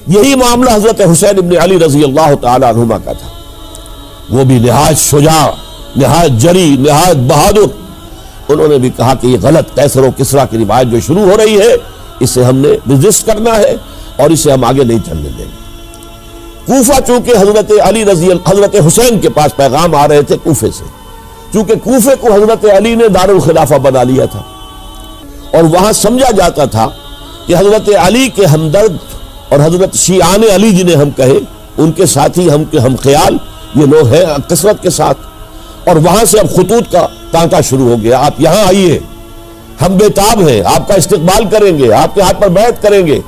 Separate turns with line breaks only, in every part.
یہی معاملہ حضرت حسین ابن علی رضی اللہ تعالی عنہما کا تھا. وہ بھی نہایت شجاع، نہایت جری، نہایت بہادر. انہوں نے بھی کہا کہ یہ غلط قیصر و کسریٰ کی روایت جو شروع ہو رہی ہے اسے ہم نے ریزسٹ کرنا ہے اور اسے ہم آگے نہیں چلنے دیں گے. کوفہ چونکہ حضرت حسین کے پاس پیغام آ رہے تھے کوفے سے، چونکہ کوفے کو حضرت علی نے دارالخلافہ بنا لیا تھا اور وہاں سمجھا جاتا تھا کہ حضرت علی کے ہمدرد اور حضرت شیعان علی جنہیں ہم کہیں ان کے ساتھی ہم خیال یہ لوگ ہیں کثرت کے ساتھ. اور وہاں سے اب خطوط کا تانتا شروع ہو گیا، آپ یہاں آئیے، ہم بےتاب ہیں، آپ کا استقبال کریں گے، آپ کے ہاتھ پر بیعت کریں گے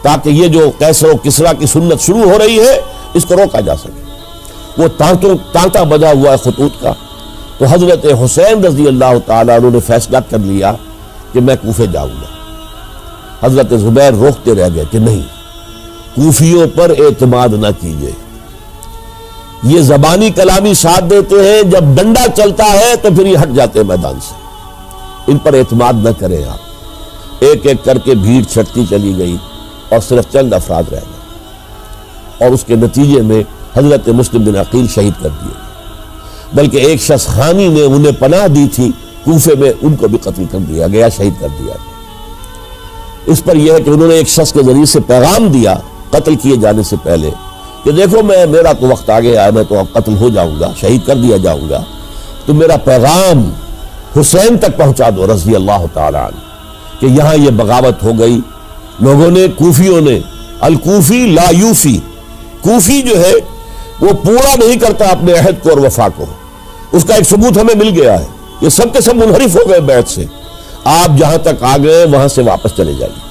تاکہ یہ جو قیصر و کسریٰ کی سنت شروع ہو رہی ہے اس کو روکا جا سکے. وہ تانتا بجا ہوا ہے خطوط کا. تو حضرت حسین رضی اللہ تعالیٰ عنہ نے فیصلہ کر لیا کہ میں کوفے جاؤں گا. حضرت زبیر روکتے رہ گئے کہ نہیں، کوفیوں پر اعتماد نہ کیجیے، یہ زبانی کلامی ساتھ دیتے ہیں، جب ڈنڈا چلتا ہے تو پھر یہ ہٹ جاتے ہیں میدان سے، ان پر اعتماد نہ کریں آپ. ایک ایک کر کے بھیڑ چھٹتی چلی گئی اور صرف چند افراد رہ گئے اور اس کے نتیجے میں حضرت مسلم بن عقیل شہید کر دیے. بلکہ ایک شخص خانی نے انہیں پناہ دی تھی کوفے میں، ان کو بھی قتل کر دیا گیا، شہید کر دیا گیا. اس پر یہ ہے کہ انہوں نے ایک شخص کے ذریعے سے پیغام دیا قتل کیے جانے سے پہلے کہ دیکھو میرا تو وقت آ گیا ہے، میں تو قتل ہو جاؤں گا، شہید کر دیا جاؤں گا، تو میرا پیغام حسین تک پہنچا دو رضی اللہ تعالی عنہ کہ یہاں یہ بغاوت ہو گئی. لوگوں نے، کوفیوں نے، الکوفی لا یوفی، کوفی جو ہے وہ پورا نہیں کرتا اپنے عہد کو اور وفا کو. اس کا ایک ثبوت ہمیں مل گیا ہے، یہ سب کے سب منحرف ہو گئے بیعت سے. آپ جہاں تک آ گئے وہاں سے واپس چلے جائیے.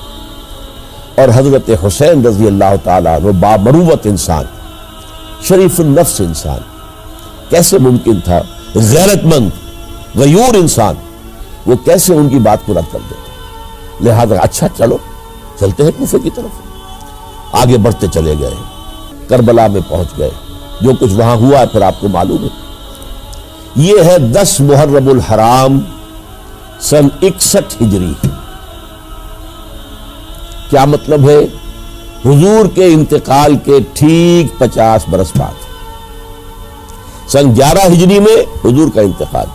اور حضرت حسین رضی اللہ تعالیٰ عنہ بامروت انسان، شریف النفس انسان، کیسے ممکن تھا غیرت مند غیور انسان وہ کیسے ان کی بات کو رد کر دیتے. لہذا اچھا چلو چلتے ہیں کوفے کی طرف. آگے بڑھتے چلے گئے، کربلا میں پہنچ گئے. جو کچھ وہاں ہوا ہے پھر آپ کو معلوم ہے. یہ ہے 10 محرم الحرام سن 61 ہجری. کیا مطلب ہے؟ حضور کے انتقال کے ٹھیک 50 برس بعد، سن 11 ہجری میں حضور کا انتقال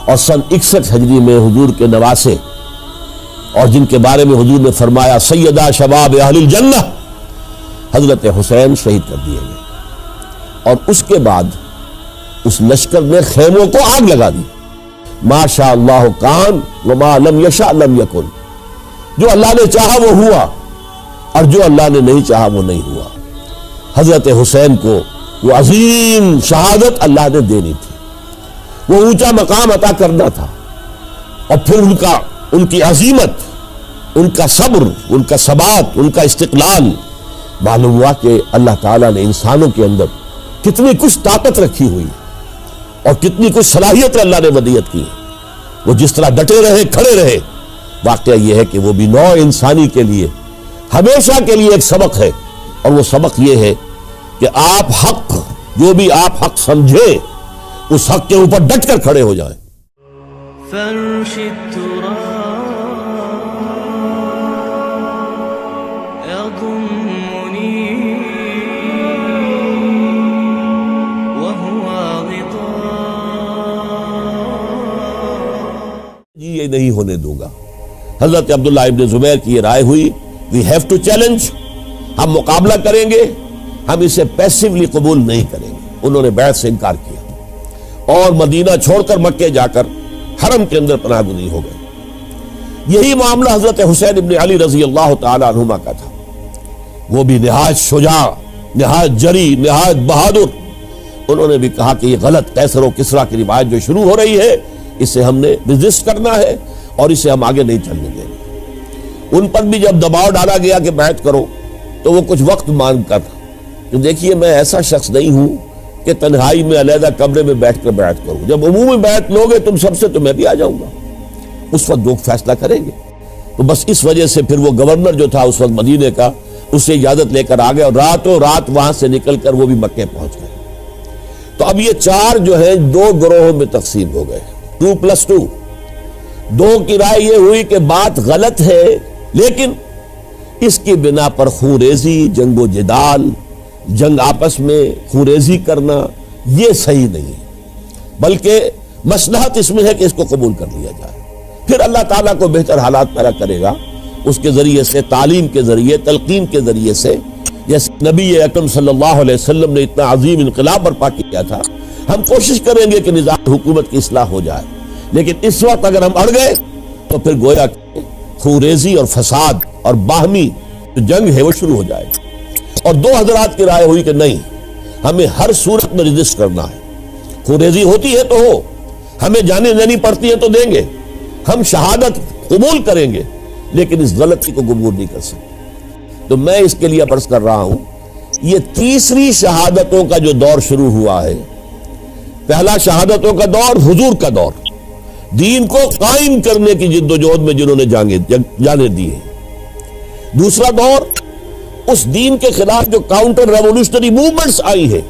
اور سن 61 ہجری میں حضور کے نواسے اور جن کے بارے میں حضور نے فرمایا سیدہ شباب اہل الجنہ، حضرت حسین شہید کر دیے گئے. اور اس کے بعد اس لشکر نے خیموں کو آگ لگا دی. ما شاء اللہ کان وما لم یشاء لم یکن. جو اللہ نے چاہا وہ ہوا اور جو اللہ نے نہیں چاہا وہ نہیں ہوا. حضرت حسین کو وہ عظیم شہادت اللہ نے دینی تھی، وہ اونچا مقام عطا کرنا تھا. اور پھر ان کی عظیمت، ان کا صبر، ان کا ثبات، ان کا استقلال، معلوم ہوا کہ اللہ تعالیٰ نے انسانوں کے اندر کتنی کچھ طاقت رکھی ہوئی اور کتنی کچھ صلاحیت اللہ نے ودیت کی. وہ جس طرح ڈٹے رہے، کھڑے رہے. واقعہ یہ ہے کہ وہ بھی نوع انسانی کے لیے ہمیشہ کے لیے ایک سبق ہے، اور وہ سبق یہ ہے کہ آپ حق، جو بھی آپ حق سمجھے اس حق کے اوپر ڈٹ کر کھڑے ہو جائیں. یہ نہیں ہونے دوں گا. حضرت عبداللہ ابن زبیر کی یہ رائے ہوئی we have to challenge، ہم مقابلہ کریں گے، ہم اسے پیسیولی قبول نہیں کریں گے. انہوں نے بیعت سے انکار کیا اور مدینہ چھوڑ کر مکے جا کر حرم کے اندر پناہ گزین ہو گئے. یہی معاملہ حضرت حسین ابن علی رضی اللہ تعالی عنہما کا تھا. وہ بھی نہایت شجاع، نہایت جری، نہایت بہادر. انہوں نے بھی کہا کہ یہ غلط قیصر و کسریٰ کی روایت جو شروع ہو رہی ہے اسے ہم نے ریزسٹ کرنا ہے اور اسے ہم آگے نہیں چلنے دیں گے. ان پر بھی جب دباؤ ڈالا گیا کہ بیعت کرو تو وہ کچھ وقت مانگ کر کہ دیکھیے میں ایسا شخص نہیں ہوں کہ تنہائی میں علیحدہ کمرے میں بیٹھ کر بیعت کروں. جب عمومی بیعت لوگے تم سب سے تو میں بھی آ جاؤں گا. اس وقت لوگ فیصلہ کریں گے. تو بس اس وجہ سے پھر وہ گورنر جو تھا اس وقت مدینے کا، اس سے اجازت لے کر آ گئے اور راتوں رات وہاں سے نکل کر وہ بھی مکے پہنچ گئے. تو اب یہ 4 جو ہیں 2 گروہوں میں تقسیم ہو گئے، 2+2. 2 کی رائے یہ ہوئی کہ بات غلط ہے لیکن اس کی بنا پر خونریزی، جنگ و جدال، جنگ آپس میں خونریزی کرنا یہ صحیح نہیں ہے، بلکہ مصلحت اس میں ہے کہ اس کو قبول کر لیا جائے، پھر اللہ تعالیٰ کو بہتر حالات پیدا کرے گا اس کے ذریعے سے، تعلیم کے ذریعے، تلقین کے ذریعے سے، جیسے نبی اکرم صلی اللہ علیہ وسلم نے اتنا عظیم انقلاب برپا کیا تھا۔ ہم کوشش کریں گے کہ نظام حکومت کی اصلاح ہو جائے، لیکن اس وقت اگر ہم اڑ گئے تو پھر گویا کہ خونریزی اور فساد اور باہمی جو جنگ ہے وہ شروع ہو جائے گی۔ اور دو حضرات کی رائے ہوئی کہ نہیں، ہمیں ہر صورت میں رجسٹ کرنا ہے، خونریزی ہوتی ہے تو ہو، ہمیں جانیں دینی پڑتی ہے تو دیں گے، ہم شہادت قبول کریں گے، لیکن اس غلطی کو قبول نہیں کر سکتے۔ تو میں اس کے لیے عرض کر رہا ہوں، یہ تیسری شہادتوں کا جو دور شروع ہوا ہے، پہلا شہادتوں کا دور حضور کا دور، دین کو قائم کرنے کی جد و جہد میں جنہوں نے جانے دی ہے۔ دوسرا دور اس دین کے خلاف جو کاؤنٹر ریولوشنری موومنٹس آئی ہیں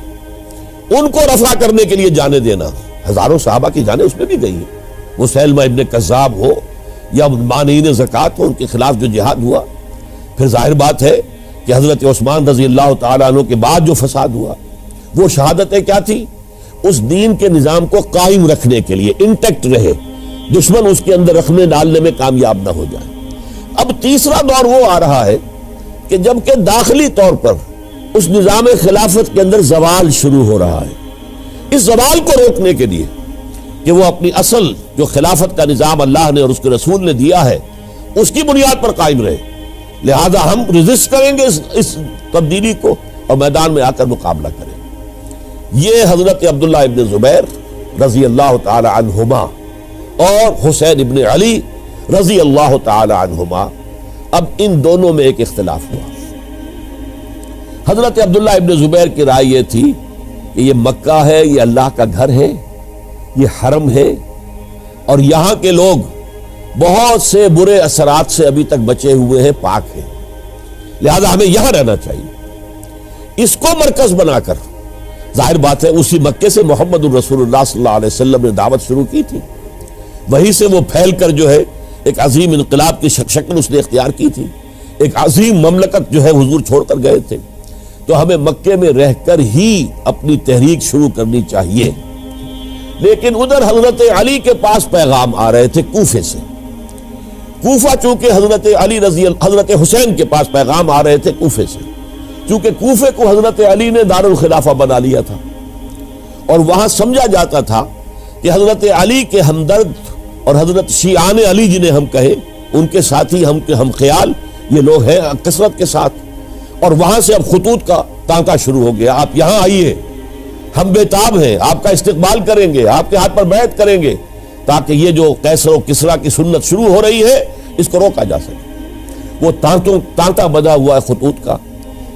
ان کو رفع کرنے کے لیے جانے دینا، ہزاروں صحابہ کی جانیں اس میں بھی گئی ہیں، وہ سیلمہ ابن کذاب ہو یا مانعین زکوٰۃ ہو، ان کے خلاف جو جہاد ہوا۔ پھر ظاہر بات ہے کہ حضرت عثمان رضی اللہ تعالیٰ عنہ کے بعد جو فساد ہوا، وہ شہادتیں کیا تھی؟ اس دین کے نظام کو قائم رکھنے کے لیے، انٹیکٹ رہے، دشمن اس کے اندر رکھنے ڈالنے میں کامیاب نہ ہو جائے۔ اب تیسرا دور وہ آ رہا ہے کہ جب کہ داخلی طور پر اس نظام خلافت کے اندر زوال شروع ہو رہا ہے، اس زوال کو روکنے کے لیے کہ وہ اپنی اصل جو خلافت کا نظام اللہ نے اور اس کے رسول نے دیا ہے اس کی بنیاد پر قائم رہے، لہذا ہم ریزسٹ کریں گے اس تبدیلی کو اور میدان میں آ کر مقابلہ کریں۔ یہ حضرت عبداللہ ابن زبیر رضی اللہ تعالی عنہما اور حسین ابن علی رضی اللہ تعالی عنہما، اب ان دونوں میں ایک اختلاف ہوا۔ حضرت عبداللہ ابن زبیر کی رائے یہ تھی کہ یہ مکہ ہے، یہ اللہ کا گھر ہے، یہ حرم ہے، اور یہاں کے لوگ بہت سے برے اثرات سے ابھی تک بچے ہوئے ہیں، پاک ہیں، لہذا ہمیں یہاں رہنا چاہیے۔ اس کو مرکز بنا کر، ظاہر بات ہے اسی مکے سے محمد الرسول اللہ صلی اللہ علیہ وسلم نے دعوت شروع کی تھی، وہیں سے وہ پھیل کر جو ہے ایک عظیم انقلاب کی شکل اس نے اختیار کی تھی، ایک عظیم مملکت جو ہے حضور چھوڑ کر گئے تھے۔ تو ہمیں مکے میں رہ کر ہی اپنی تحریک شروع کرنی چاہیے، لیکن ادھر حضرت علی کے پاس پیغام آ رہے تھے کوفے سے۔ کوفہ چونکہ حضرت حسین کے پاس پیغام آ رہے تھے کوفے سے، چونکہ کوفے کو حضرت علی نے دار الخلافہ بنا لیا تھا، اور وہاں سمجھا جاتا تھا کہ حضرت علی کے ہمدرد اور حضرت شیعان علی جنہیں ہم کہیں، ان کے ساتھی، ہم خیال یہ لوگ ہیں کثرت کے ساتھ، اور وہاں سے اب خطوط کا تانکا شروع ہو گیا، آپ یہاں آئیے، ہم بےتاب ہیں، آپ کا استقبال کریں گے، آپ کے ہاتھ پر بیعت کریں گے، تاکہ یہ جو قیصر و کسریٰ کی سنت شروع ہو رہی ہے اس کو روکا جا سکے۔ وہ تانکا بدا ہوا ہے خطوط کا۔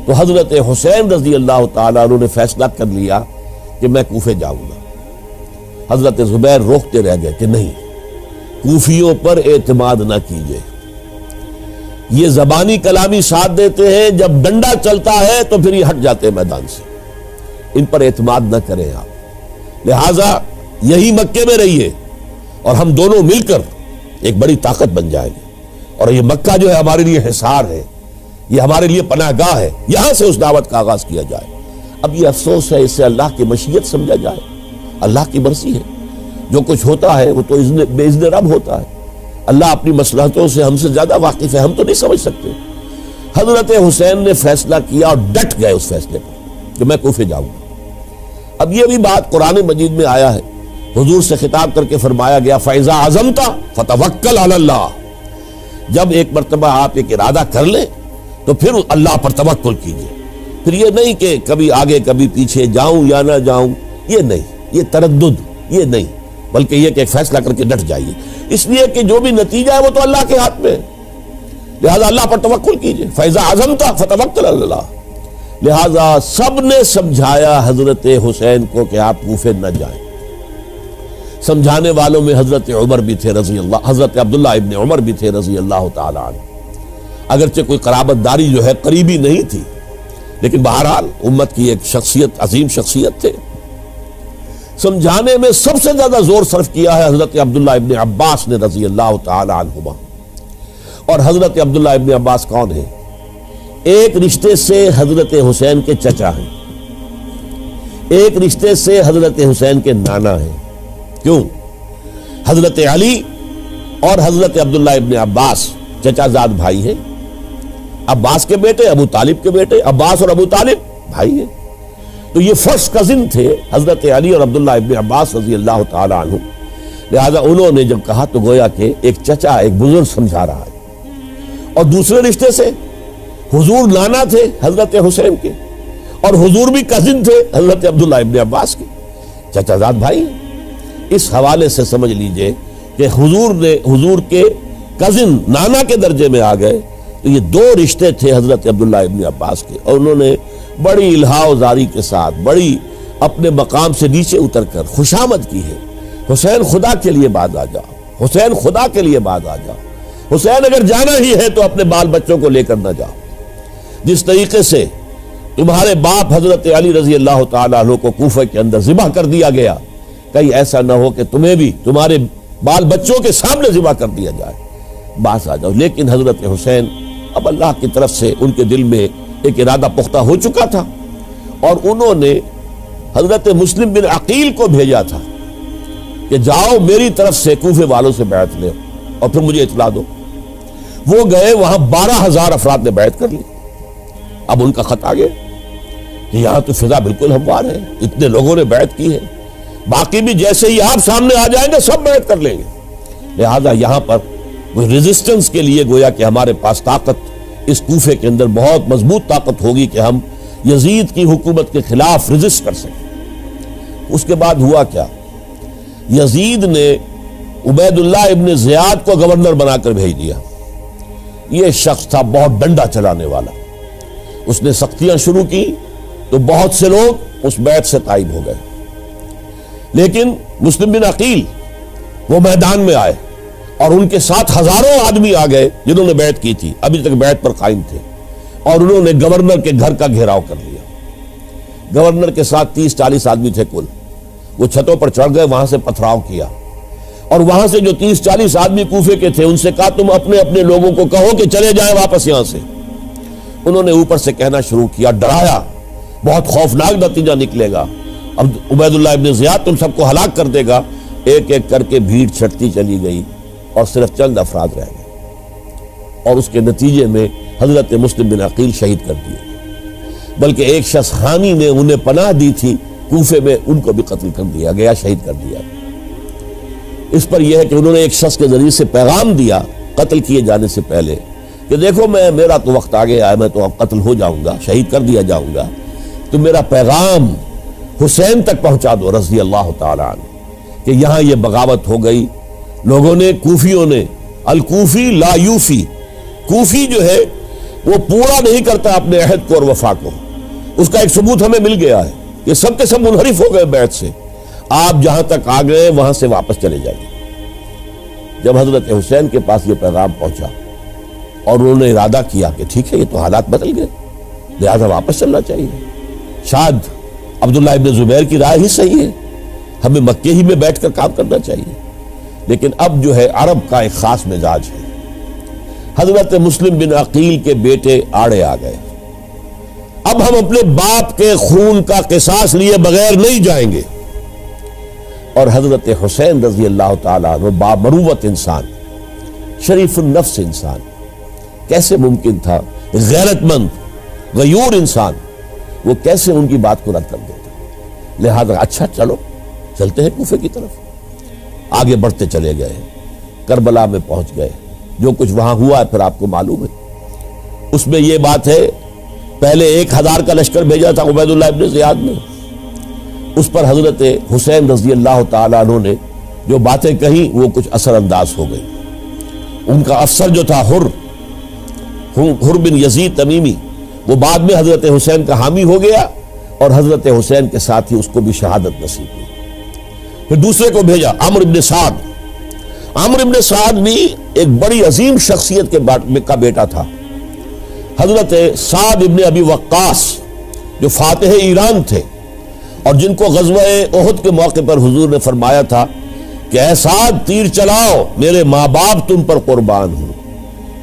تو حضرت حسین رضی اللہ تعالیٰ عنہ نے فیصلہ کر لیا کہ میں کوفے جاؤں گا۔ حضرت زبیر روکتے رہ گئے کہ نہیں، کوفیوں پر اعتماد نہ کیجیے، یہ زبانی کلامی ساتھ دیتے ہیں، جب ڈنڈا چلتا ہے تو پھر یہ ہٹ جاتے ہیں میدان سے، ان پر اعتماد نہ کریں آپ، لہٰذا یہی مکے میں رہیے اور ہم دونوں مل کر ایک بڑی طاقت بن جائیں گے، اور یہ مکہ جو ہے ہمارے لیے حصار ہے، یہ ہمارے لیے پناہ گاہ ہے، یہاں سے اس دعوت کا آغاز کیا جائے۔ اب یہ افسوس ہے، اس سے اللہ کی مشیت سمجھا جائے، اللہ کی مرضی ہے، جو کچھ ہوتا ہے وہ تو باذن رب ہوتا ہے، اللہ اپنی مصلحتوں سے ہم سے زیادہ واقف ہے، ہم تو نہیں سمجھ سکتے۔ حضرت حسین نے فیصلہ کیا اور ڈٹ گئے اس فیصلے پر کہ میں کوفے جاؤں گا۔ اب یہ بھی بات قرآن مجید میں آیا ہے، حضور سے خطاب کر کے فرمایا گیا فَإِذَا عَزَمْتَ فَتَوَكَّلْ عَلَى اللَّهِ، جب ایک مرتبہ آپ ایک ارادہ کر لیں تو پھر اللہ پر توکل کیجئے، پھر یہ نہیں کہ کبھی آگے کبھی پیچھے جاؤں یا نہ جاؤں، یہ نہیں، یہ تردد یہ نہیں، بلکہ یہ کہ ایک فیصلہ کر کے ڈٹ جائیے، اس لیے کہ جو بھی نتیجہ ہے وہ تو اللہ کے ہاتھ میں ہے، لہذا اللہ پر توکل کیجئے۔ فَإِذَا عَزَمْتَ فَتَوَكَّلْ عَلَى اللَّهِ، لہذا سب نے سمجھایا حضرت حسین کو کہ آپ کوفے نہ جائیں۔ سمجھانے والوں میں حضرت عمر بھی تھے حضرت عبداللہ ابن عمر بھی تھے رضی اللہ تعالی عنہ، اگرچہ کوئی قرابت داری جو ہے قریبی نہیں تھی، لیکن بہرحال امت کی ایک شخصیت، عظیم شخصیت تھے۔ سمجھانے میں سب سے زیادہ زور صرف کیا ہے حضرت عبداللہ ابن عباس نے رضی اللہ تعالی عنہما۔ اور حضرت عبداللہ ابن عباس کون ہیں؟ ایک رشتے سے حضرت حسین کے چچا ہیں، ایک رشتے سے حضرت حسین کے نانا ہیں۔ کیوں؟ حضرت علی اور حضرت عبداللہ ابن عباس چچا زاد بھائی ہیں، عباس کے بیٹے، ابو طالب کے بیٹے، عباس اور ابو طالب بھائی ہیں۔ تو یہ فرسٹ کزن تھے حضرت علی اور عبداللہ ابن عباس رضی اللہ تعالی عنہ، لہذا انہوں نے جب کہا تو گویا کہ ایک چچا ایک بزرگ سمجھا رہا ہے۔ اور دوسرے رشتے سے حضور نانا تھے حضرت حسین کے، اور حضور بھی کزن تھے حضرت عبداللہ ابن عباس کے، چچا زاد بھائی ہیں۔ اس حوالے سے سمجھ لیجئے کہ حضور کے کزن نانا کے درجے میں آ گئے۔ تو یہ دو رشتے تھے حضرت عبداللہ ابن عباس کے، اور انہوں نے بڑی الہا و زاری کے ساتھ، بڑی اپنے مقام سے نیچے اتر کر خوشامد کی ہے، حسین خدا کے لیے بعد آ جاؤ، حسین خدا کے لیے بعد آ جاؤ، حسین اگر جانا ہی ہے تو اپنے بال بچوں کو لے کر نہ جاؤ۔ جس طریقے سے تمہارے باپ حضرت علی رضی اللہ تعالیٰ عنہ کو کوفہ کے اندر ذبح کر دیا گیا، کہیں ایسا نہ ہو کہ تمہیں بھی تمہارے بال بچوں کے سامنے ذبح کر دیا جائے، باز آ جاؤ۔ لیکن حضرت حسین اب اللہ کی طرف سے ان کے دل میں ایک ارادہ پختہ ہو چکا تھا، اور انہوں نے حضرت مسلم بن عقیل کو بھیجا تھا کہ جاؤ میری طرف سے کوفے والوں سے بیعت لے اور پھر مجھے اطلاع دو۔ وہ گئے، وہاں 12,000 افراد نے بیعت کر لی۔ اب ان کا خط آ گیا کہ یہاں تو فضا بالکل ہموار ہے، اتنے لوگوں نے بیعت کی ہے، باقی بھی جیسے ہی آپ سامنے آ جائیں گے سب بیعت کر لیں گے، لہذا یہاں پر ریزسٹنس کے لیے گویا کہ ہمارے پاس طاقت اس کوفے کے اندر بہت مضبوط طاقت ہوگی کہ ہم یزید کی حکومت کے خلاف ریزسٹ کر سکیں۔ اس کے بعد ہوا کیا؟ یزید نے عبید اللہ ابن زیاد کو گورنر بنا کر بھیج دیا۔ یہ شخص تھا بہت ڈنڈا چلانے والا، اس نے سختیاں شروع کی تو بہت سے لوگ اس بیعت سے تائب ہو گئے، لیکن مسلم بن عقیل وہ میدان میں آئے اور ان کے ساتھ ہزاروں آدمی آ گئے جنہوں نے بیعت کی تھی، ابھی تک بیعت پر قائم تھے، اور انہوں نے گورنر کے گھر کا گھیراؤ کر لیا۔ گورنر کے ساتھ 30-40 آدمی تھے کل، وہ چھتوں پر چڑھ گئے، وہاں سے پتھراؤ کیا، اور وہاں سے جو 30-40 آدمی کوفے کے تھے ان سے کہا تم اپنے اپنے لوگوں کو کہو کہ چلے جائیں واپس یہاں سے۔ انہوں نے اوپر سے کہنا شروع کیا، ڈرایا، بہت خوفناک نتیجہ نکلے گا، اب عبید اللہ ابن زیاد تم سب کو ہلاک کر دے گا۔ ایک ایک کر کے بھیڑ چھٹتی چلی گئی اور صرف چند افراد رہ گئے، اور اس کے نتیجے میں حضرت مسلم بن عقیل شہید کر دیے، بلکہ ایک شخص حامی نے انہیں پناہ دی تھی کوفے میں، ان کو بھی قتل کر دیا گیا، شہید کر دیا۔ اس پر یہ ہے کہ انہوں نے ایک شخص کے ذریعے سے پیغام دیا قتل کیے جانے سے پہلے کہ دیکھو میرا تو وقت آ گیا ہے، میں تو اب قتل ہو جاؤں گا، شہید کر دیا جاؤں گا، تو میرا پیغام حسین تک پہنچا دو رضی اللہ تعالی عنہ کہ یہاں یہ بغاوت ہو گئی۔ لوگوں نے، کوفیوں نے، الکوفی لا یوفی، کوفی جو ہے وہ پورا نہیں کرتا اپنے عہد کو اور وفا کو، اس کا ایک ثبوت ہمیں مل گیا ہے، یہ سب کے سب منحرف ہو گئے بیعت سے، آپ جہاں تک آ گئے وہاں سے واپس چلے جائیے۔ جب حضرت حسین کے پاس یہ پیغام پہنچا اور انہوں نے ارادہ کیا کہ ٹھیک ہے یہ تو حالات بدل گئے، لہذا واپس چلنا چاہیے، شاید عبداللہ ابن زبیر کی رائے ہی صحیح ہے، ہمیں مکے ہی میں بیٹھ کر کام کرنا چاہیے، لیکن اب جو ہے عرب کا ایک خاص مزاج ہے۔ حضرت مسلم بن عقیل کے بیٹے آڑے آ گئے، اب ہم اپنے باپ کے خون کا قصاص لیے بغیر نہیں جائیں گے، اور حضرت حسین رضی اللہ تعالیٰ عنہ بامروت انسان، شریف النفس انسان، کیسے ممکن تھا غیرت مند غیور انسان وہ کیسے ان کی بات کو رد کر دیتا؟ لہذا اچھا چلو چلتے ہیں کوفے کی طرف۔ آگے بڑھتے چلے گئے، کربلا میں پہنچ گئے، جو کچھ وہاں ہوا ہے پھر آپ کو معلوم ہے۔ اس میں یہ بات ہے پہلے 1000 کا لشکر بھیجا تھا عبید اللہ ابن زیاد نے، اس پر حضرت حسین رضی اللہ تعالیٰ عنہ نے جو باتیں کہیں وہ کچھ اثر انداز ہو گئی۔ ان کا افسر جو تھا حر بن یزید تمیمی، وہ بعد میں حضرت حسین کا حامی ہو گیا اور حضرت حسین کے ساتھ ہی اس کو بھی شہادت نصیب ہوئی۔ پھر دوسرے کو بھیجا عمرو بن سعد۔ عمرو بن سعد بھی ایک بڑی عظیم شخصیت کا بیٹا تھا، حضرت سعد ابن ابی وقاص جو فاتح ایران تھے اور جن کو غزوہ احد کے موقع پر حضور نے فرمایا تھا کہ اے سعد تیر چلاؤ، میرے ماں باپ تم پر قربان ہوں،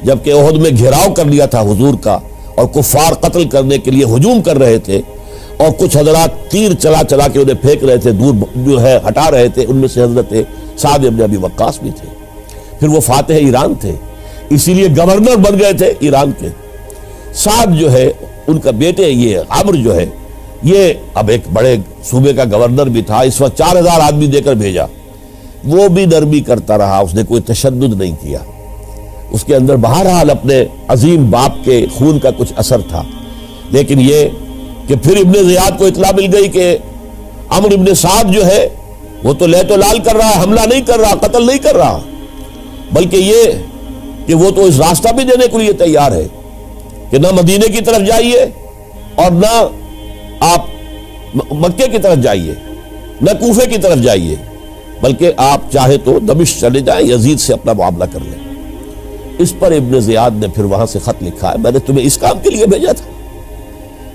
جبکہ احد میں گھیراؤ کر لیا تھا حضور کا اور کفار قتل کرنے کے لیے ہجوم کر رہے تھے، اور کچھ حضرات تیر چلا چلا کے انہیں پھینک رہے تھے، دور جو ہے ہٹا رہے تھے، ان میں سے حضرت سعد بن ابی وقاص بھی تھے۔ پھر وہ فاتح ایران تھے، اسی لیے گورنر بن گئے تھے ایران کے۔ سعد جو ہے ان کا بیٹے، یہ عمرو جو ہے، یہ اب ایک بڑے صوبے کا گورنر بھی تھا، اس وقت 4000 آدمی دے کر بھیجا، وہ بھی نرمی کرتا رہا، اس نے کوئی تشدد نہیں کیا، اس کے اندر بہرحال اپنے عظیم باپ کے خون کا کچھ اثر تھا۔ لیکن یہ کہ پھر ابن زیاد کو اطلاع مل گئی کہ عمرو ابن سعد جو ہے وہ تو لے تو لال کر رہا ہے، حملہ نہیں کر رہا، قتل نہیں کر رہا، بلکہ یہ کہ وہ تو اس راستہ بھی دینے کے لیے تیار ہے کہ نہ مدینے کی طرف جائیے اور نہ آپ مکے کی طرف جائیے، نہ کوفے کی طرف جائیے، بلکہ آپ چاہے تو دمشق چلے جائیں، یزید سے اپنا معاملہ کر لیں۔ اس پر ابن زیاد نے پھر وہاں سے خط لکھا ہے، میں نے تمہیں اس کام کے لیے بھیجا تھا،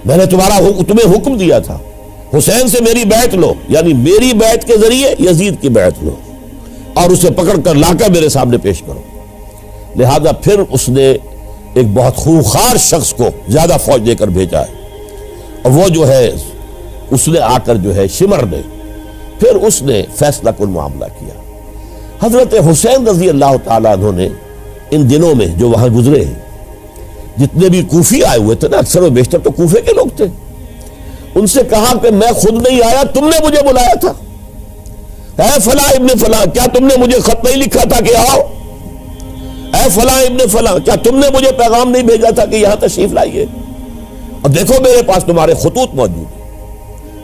میں نے تمہیں حکم دیا تھا، حسین سے میری بیعت لو، یعنی میری بیعت کے ذریعے یزید کی بیعت لو، اور اسے پکڑ کر لا کر میرے سامنے پیش کرو۔ لہذا پھر اس نے ایک بہت خونخوار شخص کو زیادہ فوج دے کر بھیجا ہے، اور وہ جو ہے اس نے آ کر جو ہے شمر نے پھر اس نے فیصلہ کن معاملہ کیا۔ حضرت حسین رضی اللہ تعالیٰ عنہ نے ان دنوں میں جو وہاں گزرے ہیں، جتنے بھی کوفی آئے ہوئے تھے نا، اکثر و بیشتر تو کوفے کے لوگ تھے، ان سے کہا کہ میں خود نہیں آیا، تم نے مجھے بلایا تھا، اے فلاں ابن فلاں، کیا تم نے مجھے خط نہیں لکھا تھا کہ آؤ؟ اے فلاں ابن فلاں، کیا تم نے مجھے پیغام نہیں بھیجا تھا کہ یہاں تشریف لائیے؟ اور دیکھو میرے پاس تمہارے خطوط موجود ہیں۔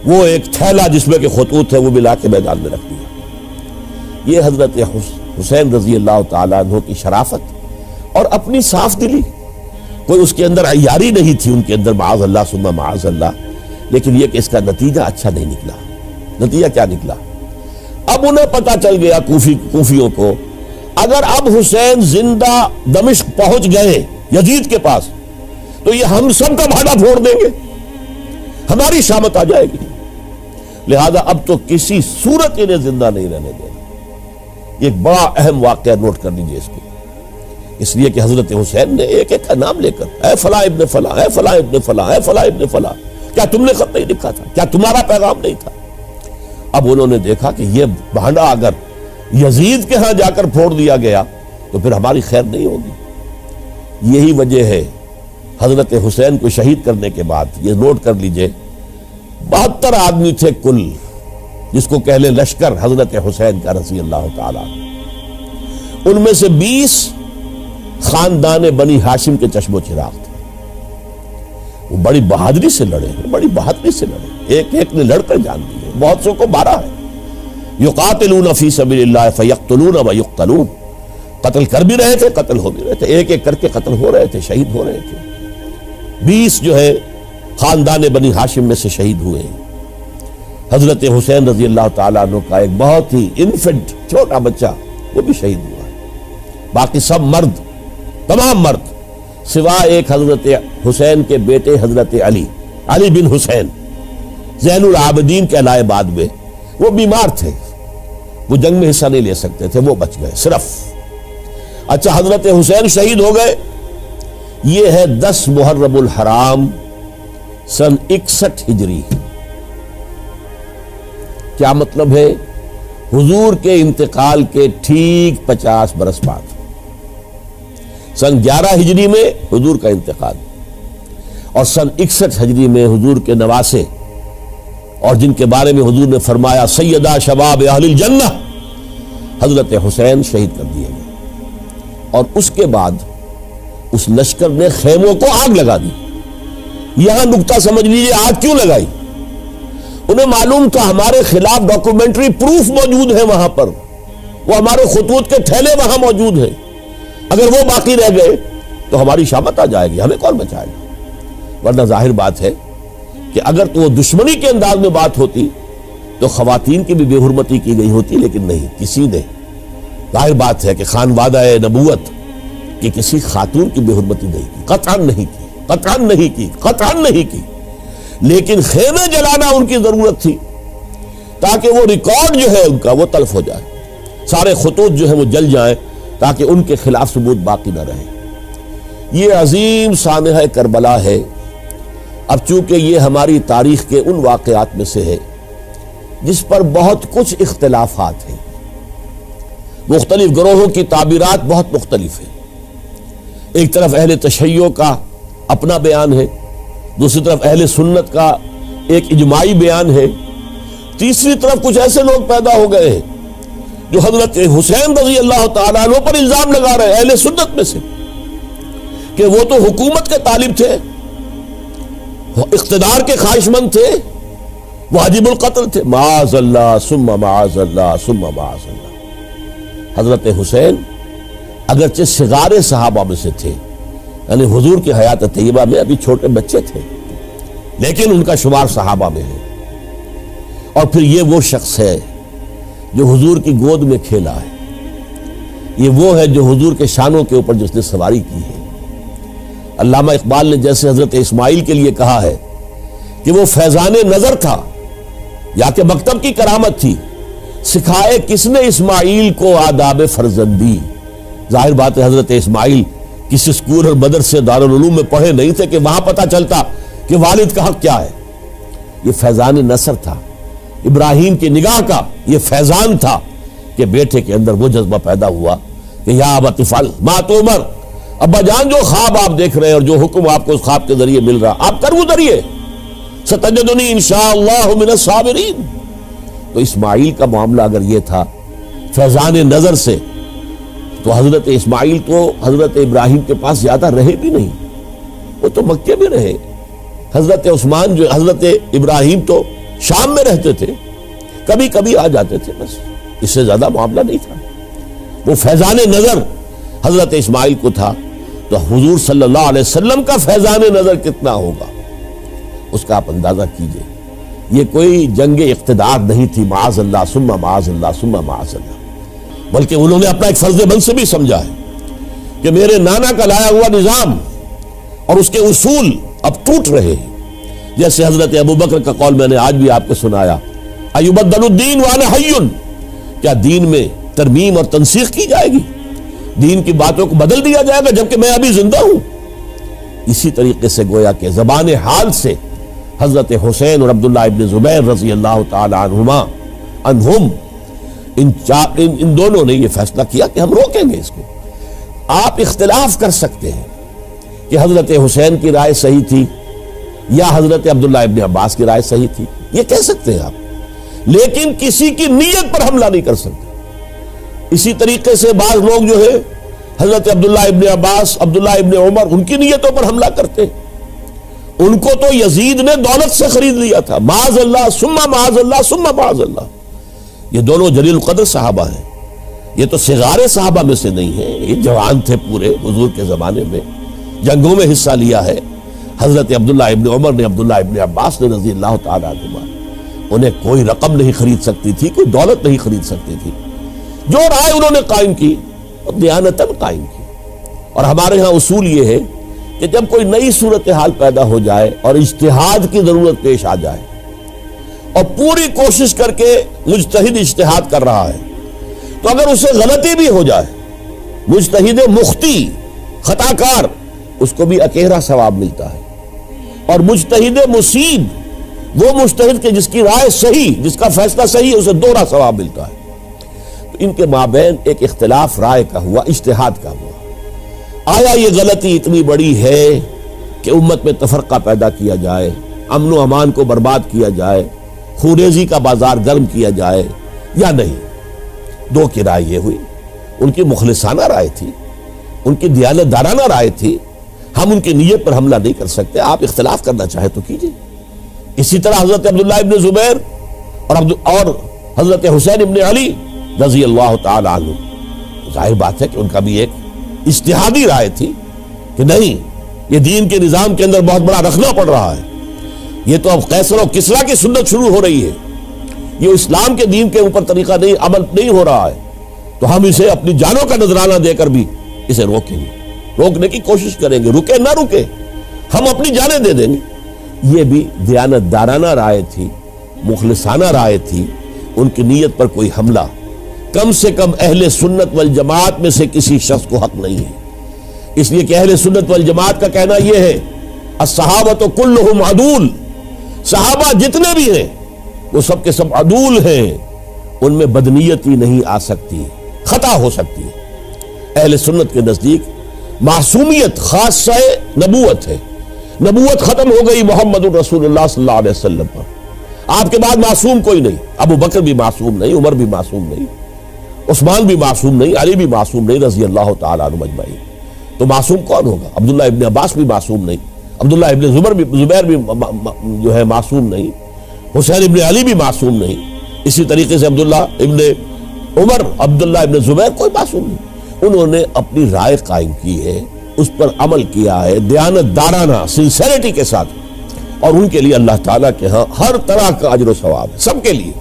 وہ ایک تھیلا جس میں کہ خطوط ہے وہ بھی لا کے میدان میں رکھ دیا۔ یہ حضرت حسین رضی اللہ تعالیٰ عنہ کی شرافت اور اپنی صاف دلی، کوئی اس کے اندر عیاری نہیں تھی ان کے اندر، معاذ اللہ ثم معاذ اللہ، لیکن یہ کہ اس کا نتیجہ اچھا نہیں نکلا۔ نتیجہ کیا نکلا؟ اب انہیں پتا چل گیا کوفیوں کو، اگر اب حسین زندہ دمشق پہنچ گئے یزید کے پاس تو یہ ہم سب کا بھاڑا پھوڑ دیں گے، ہماری شامت آ جائے گی، لہذا اب تو کسی صورت انہیں زندہ نہیں رہنے دینا۔ یہ ایک بڑا اہم واقعہ، نوٹ کر لیجیے اس کو، اس لیے کہ حضرت حسین نے ایک ایک کا نام لے کر، اے فلاں ابن فلاں، اے فلاں ابن فلاں، اے فلاں ابن فلاں، کیا تم نے خط نہیں لکھا تھا؟ کیا تمہارا پیغام نہیں تھا؟ اب انہوں نے دیکھا کہ یہ بھانڈا اگر یزید کے ہاں جا کر پھوڑ دیا گیا تو پھر ہماری خیر نہیں ہوگی۔ یہی وجہ ہے حضرت حسین کو شہید کرنے کے بعد، یہ نوٹ کر لیجئے، 72 آدمی تھے کل، جس کو کہہ لیں لشکر حضرت حسین کا رضی اللہ تعالیٰ، ان میں سے 20 خاندان بنی ہاشم کے چشم و چراغ تھے۔ وہ بڑی بہادری سے لڑے ہیں، بڑی بہادری سے لڑے، ایک ایک نے لڑ کر جان دی ہے، بہت سو کو مارا ہے۔ یقاتلون فی سبیل اللہ فیقتلون ویقتلون، قتل کر بھی رہے تھے، قتل ہو بھی رہے تھے، ایک ایک کر کے قتل ہو رہے تھے، شہید ہو رہے تھے۔ 20 جو ہے خاندان بنی ہاشم میں سے شہید ہوئے ہیں۔ حضرت حسین رضی اللہ تعالیٰ عنہ کا ایک بہت ہی انفنٹ چھوٹا بچہ وہ بھی شہید ہوا ہے۔ باقی سب مرد، تمام مرد، سوائے ایک حضرت حسین کے بیٹے حضرت علی بن حسین زین العابدین کہلائے بعد میں، وہ بیمار تھے، وہ جنگ میں حصہ نہیں لے سکتے تھے، وہ بچ گئے صرف۔ اچھا، حضرت حسین شہید ہو گئے، یہ ہے 10 محرم الحرام سن 61 ہجری۔ کیا مطلب ہے؟ حضور کے انتقال کے ٹھیک 50 برس بعد، سن 11 ہجری میں حضور کا انتقال، اور سن 61 ہجری میں حضور کے نواسے، اور جن کے بارے میں حضور نے فرمایا سیدہ شباب اہل الجنہ، حضرت حسین شہید کر دیے گئے۔ اور اس کے بعد اس لشکر نے خیموں کو آگ لگا دی۔ یہاں نکتہ سمجھ لیجیے، آگ کیوں لگائی؟ انہیں معلوم تھا ہمارے خلاف ڈاکومنٹری پروف موجود ہے وہاں پر، وہ ہمارے خطوط کے تھیلے وہاں موجود ہیں، اگر وہ باقی رہ گئے تو ہماری شامت آ جائے گی، ہمیں کون بچائے گا؟ ورنہ ظاہر بات ہے کہ اگر تو وہ دشمنی کے انداز میں بات ہوتی تو خواتین کی بھی بے حرمتی کی گئی ہوتی، لیکن نہیں، کسی نے، ظاہر بات ہے کہ خانوادہ نبوت کی کسی خاتون کی بے حرمتی نہیں کی، قطعاً نہیں کی، قطعاً نہیں کی، قطعاً نہیں کی، لیکن خیمے جلانا ان کی ضرورت تھی تاکہ وہ ریکارڈ جو ہے ان کا وہ تلف ہو جائے، سارے خطوط جو ہیں وہ جل جائیں تاکہ ان کے خلاف ثبوت باقی نہ رہے۔ یہ عظیم سانحہ کربلا ہے۔ اب چونکہ یہ ہماری تاریخ کے ان واقعات میں سے ہے جس پر بہت کچھ اختلافات ہیں، مختلف گروہوں کی تعبیرات بہت مختلف ہیں۔ ایک طرف اہل تشیع کا اپنا بیان ہے، دوسری طرف اہل سنت کا ایک اجماعی بیان ہے، تیسری طرف کچھ ایسے لوگ پیدا ہو گئے ہیں جو حضرت حسین رضی اللہ تعالیٰ عنہ پر الزام لگا رہے ہیں اہل سنت میں سے کہ وہ تو حکومت کے طالب تھے، اقتدار کے خواہش مند تھے، واجب القتل تھے۔ معاذ اللہ ثم معاذ اللہ ثم معاذ اللہ۔ حضرت حسین اگرچہ صغار صحابہ میں سے تھے، یعنی حضور کی حیات طیبہ میں ابھی چھوٹے بچے تھے، لیکن ان کا شمار صحابہ میں ہے۔ اور پھر یہ وہ شخص ہے جو حضور کی گود میں کھیلا ہے، یہ وہ ہے جو حضور کے شانوں کے اوپر جس نے سواری کی ہے۔ علامہ اقبال نے جیسے حضرت اسماعیل کے لیے کہا ہے کہ وہ فیضان نظر تھا یا کہ مکتب کی کرامت تھی، سکھائے کس نے اسماعیل کو آداب فرزندی۔ ظاہر بات ہے حضرت اسماعیل کسی اسکول اور مدرسے دارالعلوم میں پڑھے نہیں تھے کہ وہاں پتہ چلتا کہ والد کا حق کیا ہے۔ یہ فیضان نصر تھا، ابراہیم کی نگاہ کا یہ فیضان تھا کہ بیٹے کے اندر وہ جذبہ پیدا ہوا کہ یا ابت افعل ما تؤمر، ابا جان جو خواب آپ دیکھ رہے ہیں اور جو حکم آپ کو اس خواب کے ذریعے مل رہا آپ کر گزریے، ستجدنی انشاءاللہ من الصابرین۔ تو اسماعیل کا معاملہ اگر یہ تھا فیضان نظر سے، تو حضرت اسماعیل تو حضرت ابراہیم کے پاس زیادہ رہے بھی نہیں، وہ تو مکے میں رہے۔ حضرت عثمان جو حضرت ابراہیم تو شام میں رہتے تھے، کبھی کبھی آ جاتے تھے، بس اس سے زیادہ معاملہ نہیں تھا۔ وہ فیضان نظر حضرت اسماعیل کو تھا، تو حضور صلی اللہ علیہ وسلم کا فیضان نظر کتنا ہوگا اس کا آپ اندازہ کیجئے۔ یہ کوئی جنگ اقتدار نہیں تھی، معاذ اللہ ثم معاذ اللہ ثم معاذ اللہ، بلکہ انہوں نے اپنا ایک فرض منصبی سمجھا ہے کہ میرے نانا کا لایا ہوا نظام اور اس کے اصول اب ٹوٹ رہے ہیں۔ جیسے حضرت ابوبکر کا قول میں نے آج بھی آپ کو سنایا، ایبدل الدین وانا حی، کیا دین میں ترمیم اور تنسیخ کی جائے گی، دین کی باتوں کو بدل دیا جائے گا جبکہ میں ابھی زندہ ہوں۔ اسی طریقے سے گویا کہ زبان حال سے حضرت حسین اور عبداللہ ابن زبیر رضی اللہ تعالی عنہم ان دونوں نے یہ فیصلہ کیا کہ ہم روکیں گے اس کو۔ آپ اختلاف کر سکتے ہیں کہ حضرت حسین کی رائے صحیح تھی یا حضرت عبداللہ ابن عباس کی رائے صحیح تھی، یہ کہہ سکتے ہیں آپ، لیکن کسی کی نیت پر حملہ نہیں کر سکتے۔ اسی طریقے سے بعض لوگ جو ہے حضرت عبداللہ ابن عباس، عبداللہ ابن عمر، ان کی نیتوں پر حملہ کرتے، ان کو تو یزید نے دولت سے خرید لیا تھا، معاذ اللہ ثم معاذ اللہ ثم معاذ اللہ۔ یہ دونوں جلیل القدر صحابہ ہیں، یہ تو صغار صحابہ میں سے نہیں ہیں، یہ جوان تھے پورے حضور کے زمانے میں، جنگوں میں حصہ لیا ہے۔ حضرت عبداللہ ابن عمر نے، عبداللہ ابن عباس نے رضی اللہ تعالیٰ عنہما، انہیں کوئی رقم نہیں خرید سکتی تھی، کوئی دولت نہیں خرید سکتی تھی، جو رائے انہوں نے قائم کی اور دیانتاً قائم کی۔ اور ہمارے ہاں اصول یہ ہے کہ جب کوئی نئی صورتحال پیدا ہو جائے اور اجتہاد کی ضرورت پیش آ جائے اور پوری کوشش کر کے مجتہد اجتہاد کر رہا ہے، تو اگر اسے غلطی بھی ہو جائے، مجتہد مخطی خطا کار، اس کو بھی اکیرا ثواب ملتا ہے، اور مجتہد مصیب وہ مجتہد کے جس کی رائے صحیح، جس کا فیصلہ صحیح ہے، اسے دوہرا ثواب ملتا ہے۔ تو ان کے مابین ایک اختلاف رائے کا ہوا، اجتہاد کا ہوا۔ آیا یہ غلطی اتنی بڑی ہے کہ امت میں تفرقہ پیدا کیا جائے، امن و امان کو برباد کیا جائے، خوریزی کا بازار گرم کیا جائے، یا نہیں؟ دو کی رائے یہ ہوئی، ان کی مخلصانہ رائے تھی، ان کی دیانت دارانہ رائے تھی، ہم ان کی نیت پر حملہ نہیں کر سکتے، آپ اختلاف کرنا چاہے تو کیجیے۔ اسی طرح حضرت عبداللہ ابن زبیر اور حضرت حسین ابن علی رضی اللہ تعالی عنہ، ظاہر بات ہے کہ ان کا بھی ایک اجتہادی رائے تھی کہ نہیں، یہ دین کے نظام کے اندر بہت بڑا رکھنا پڑ رہا ہے، یہ تو اب قیصر و کسریٰ کی سنت شروع ہو رہی ہے، یہ اسلام کے دین کے اوپر طریقہ نہیں، عمل نہیں ہو رہا ہے، تو ہم اسے اپنی جانوں کا نذرانہ دے کر بھی اسے روکیں گے، روکنے کی کوشش کریں گے، رکے نہ رکے ہم اپنی جانیں دے دیں گے۔ یہ بھی دیانت دارانہ رائے تھی، مخلصانہ رائے تھی، ان کی نیت پر کوئی حملہ کم سے کم اہل سنت والجماعت میں سے کسی شخص کو حق نہیں ہے اس لیے کہ اہل سنت والجماعت کا کہنا یہ ہے الصحابۃ کلہم عدول، صحابہ جتنے بھی ہیں وہ سب کے سب عدول ہیں، ان میں بدنیتی نہیں آ سکتی، خطا ہو سکتی ہے۔ اہل سنت کے نزدیک معصومیت خاصہ نبوت ہے، نبوت ختم ہو گئی محمد الرسول اللہ صلی اللہ علیہ وسلم پر، آپ کے بعد معصوم کوئی نہیں، ابو بکر بھی معصوم نہیں، عمر بھی معصوم نہیں، عثمان بھی معصوم نہیں، علی بھی معصوم نہیں رضی اللہ تعالیٰ عنہ اجمعین۔ تو معصوم کون ہوگا؟ عبداللہ ابن عباس بھی معصوم نہیں، عبداللہ ابن زبیر بھی جو ہے معصوم نہیں، حسین ابن علی بھی معصوم نہیں، اسی طریقے سے عبداللہ ابن عمر، عبداللہ ابن زبیر، کوئی معصوم نہیں۔ انہوں نے اپنی رائے قائم کی ہے، اس پر عمل کیا ہے دیانت دارانہ سنسیریٹی کے ساتھ، اور ان کے لیے اللہ تعالیٰ کے ہاں ہر طرح کا اجر و ثواب ہے سب کے لیے۔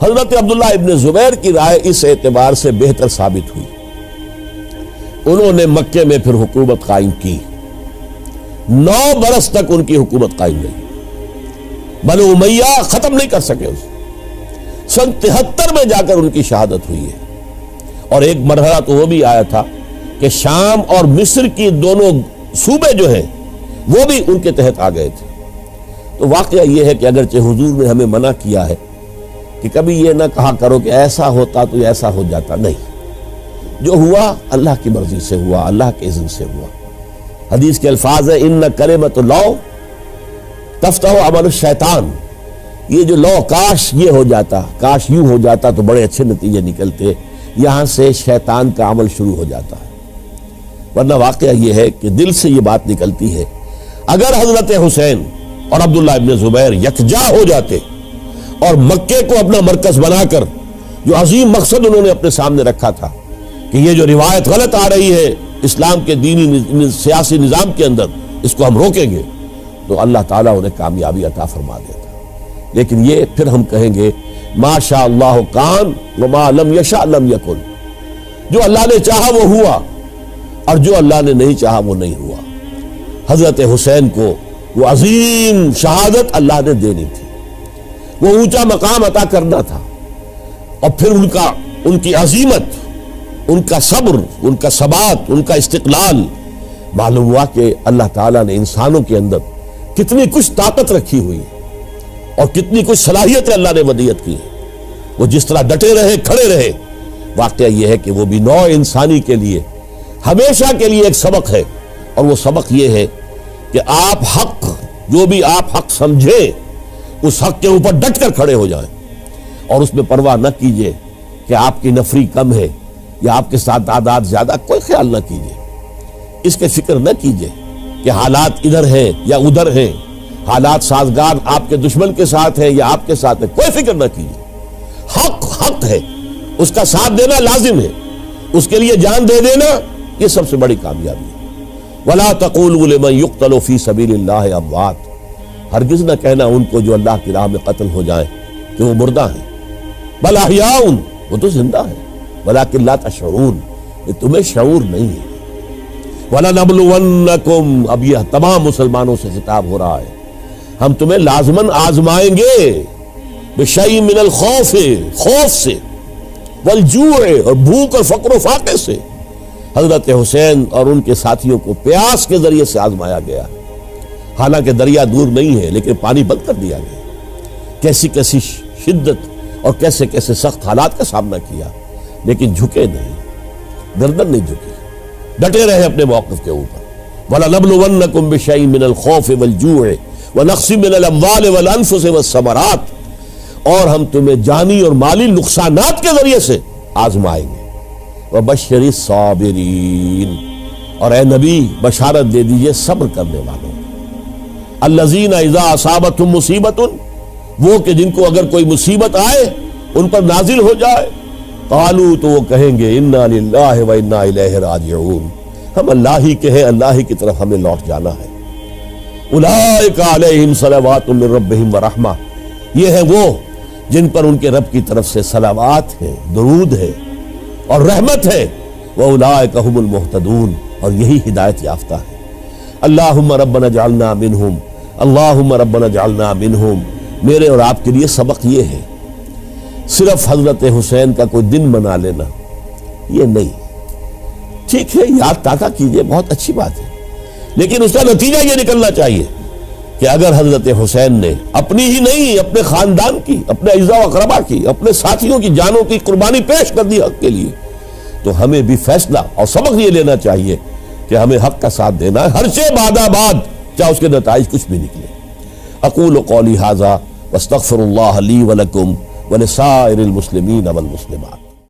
حضرت عبداللہ ابن زبیر کی رائے اس اعتبار سے بہتر ثابت ہوئی، انہوں نے مکے میں پھر حکومت قائم کی، 9 برس تک ان کی حکومت قائم رہی، بنو امیہ ختم نہیں کر سکے اسے۔ سن 73 میں جا کر ان کی شہادت ہوئی ہے، اور ایک مرحلہ تو وہ بھی آیا تھا کہ شام اور مصر کی دونوں صوبے جو ہیں وہ بھی ان کے تحت آ گئے تھے۔ تو واقعہ یہ ہے کہ اگرچہ حضور نے ہمیں منع کیا ہے کہ کبھی یہ نہ کہا کرو کہ ایسا ہوتا تو ایسا ہو جاتا، نہیں، جو ہوا اللہ کی مرضی سے ہوا، اللہ کے اذن سے ہوا۔ حدیث کے الفاظ ہیں ان کلمۃ اللہ تفتح عمل الشیطان، یہ جو لو کاش یہ ہو جاتا، کاش یوں ہو جاتا تو بڑے اچھے نتیجے نکلتے، یہاں سے شیطان کا عمل شروع ہو جاتا ہے۔ ورنہ واقعہ یہ ہے کہ دل سے یہ بات نکلتی ہے، اگر حضرت حسین اور عبداللہ ابن زبیر یکجا ہو جاتے اور مکے کو اپنا مرکز بنا کر جو عظیم مقصد انہوں نے اپنے سامنے رکھا تھا کہ یہ جو روایت غلط آ رہی ہے اسلام کے دینی سیاسی نظام کے اندر، اس کو ہم روکیں گے، تو اللہ تعالیٰ انہیں کامیابی عطا فرما دیتا۔ لیکن یہ پھر ہم کہیں گے ما شاء اللہ کان وما لم یشاء لم یکن، جو اللہ نے چاہا وہ ہوا، اور جو اللہ نے نہیں چاہا وہ نہیں ہوا۔ حضرت حسین کو وہ عظیم شہادت اللہ نے دینی تھی، وہ اونچا مقام عطا کرنا تھا، اور پھر ان کی عظیمت، ان کا صبر، ان کا ثبات، ان کا استقلال، معلوم ہوا کہ اللہ تعالیٰ نے انسانوں کے اندر کتنی کچھ طاقت رکھی ہوئی ہے اور کتنی کچھ صلاحیتیں اللہ نے ودیعت کی ہیں۔ وہ جس طرح ڈٹے رہے، کھڑے رہے، واقعہ یہ ہے کہ وہ بھی نوع انسانی کے لیے ہمیشہ کے لیے ایک سبق ہے، اور وہ سبق یہ ہے کہ آپ حق، جو بھی آپ حق سمجھیں اس حق کے اوپر ڈٹ کر کھڑے ہو جائیں، اور اس میں پرواہ نہ کیجئے کہ آپ کی نفری کم ہے یا آپ کے ساتھ تعداد زیادہ، کوئی خیال نہ کیجئے، اس کے فکر نہ کیجئے کہ حالات ادھر ہیں یا ادھر ہیں، حالات سازگار آپ کے دشمن کے ساتھ ہیں یا آپ کے ساتھ ہے، کوئی فکر نہ کیجئے۔ حق حق ہے، اس کا ساتھ دینا لازم ہے، اس کے لیے جان دے دینا یہ سب سے بڑی کامیابی ہے۔ وَلَا تَقُولُوا لِمَن يُقْتَلُ فِي سَبِيلِ اللَّهِ أَمْوَاتٌ، ہرگز نہ کہنا ان کو جو اللہ کی راہ میں قتل ہو جائیں کہ وہ مردہ ہیں، بل احیاء، وہ تو زندہ ہیں، وَلَٰكِن لَا تَشْعُرُونَ، یہ تمہیں شعور نہیں ہے۔ وَلَنَبْلُوَنَّكُمْ، اب یہ تمام مسلمانوں سے خطاب ہو رہا ہے، ہم تمہیں لازماً آزمائیں گے، بِشَيْءٍ مِّنَ الْخَوْفِ، خوف سے، وَالْجُوعِ، اور بھوک اور فقر و فاقے سے۔ حضرت حسین اور ان کے ساتھیوں کو پیاس کے ذریعے سے آزمایا گیا، حالانکہ دریا دور نہیں ہے لیکن پانی بند کر دیا گیا، کیسی کیسی شدت اور کیسے کیسے سخت حالات کا سامنا کیا، لیکن جھکے نہیں، گردن نہیں جھکی، ڈٹے رہے اپنے موقف کے اوپر۔ وَلَنَبْلُوَنَّكُمْ بِشَيْءٍ مِّنَ الْخَوْفِ وَالْجُوعِ وَنَقْصٍ مِّنَ الْأَمْوَالِ وَالْأَنفُسِ وَالثَّمَرَاتِ، اور ہم تمہیں جانی اور مالی نقصانات کے ذریعے سے آزمائیں گے۔ وَبَشِّرِ الصَّابِرِينَ، اور اے نبی بشارت دے دیجئے صبر کرنے والوں، الَّذِينَ إِذَا أَصَابَتْهُمْ مُصِيبَةٌ، وہ کہ جن کو اگر کوئی مصیبت آئے، ان پر نازل ہو جائے، قالوا، تو وہ کہیں گے اِنَّا لِلَّهِ وَإِنَّا إِلَيْهِ رَاجِعُونَ، ہم اللہ ہی کے ہیں، اللہ ہی کی طرف ہمیں لوٹ جانا ہے۔ أُولَئِكَ عَلَيْهِمْ صَلَوَاتٌ مِّن رَّبِّهِمْ وَرَحْمَةٌ، یہ ہیں وہ جن پر ان کے رب کی طرف سے صلوات ہے، درود ہے اور رحمت ہے۔ وَأُولَئِكَ هُمُ الْمُهْتَدُونَ، اور یہی ہدایت یافتہ ہے۔ اللہم ربنا اجعلنا منہم، اللہم ربنا اجعلنا منہم، میرے اور آپ کے لیے سبق یہ ہے، صرف حضرت حسین کا کوئی دن منا لینا یہ نہیں، ٹھیک ہے، یاد تازہ کیجئے، بہت اچھی بات ہے، لیکن اس کا نتیجہ یہ نکلنا چاہیے کہ اگر حضرت حسین نے اپنی ہی نہیں، اپنے خاندان کی، اپنے اعزاء و اقربا کی، اپنے ساتھیوں کی جانوں کی قربانی پیش کر دی حق کے لیے، تو ہمیں بھی فیصلہ اور سبق یہ لینا چاہیے کہ ہمیں حق کا ساتھ دینا ہے، ہر شے بعد چاہے اس کے نتائج کچھ بھی نکلے۔ اقول قولی ھذا واستغفر اللہ لی ولکم ولسائر المسلمین والمسلمات۔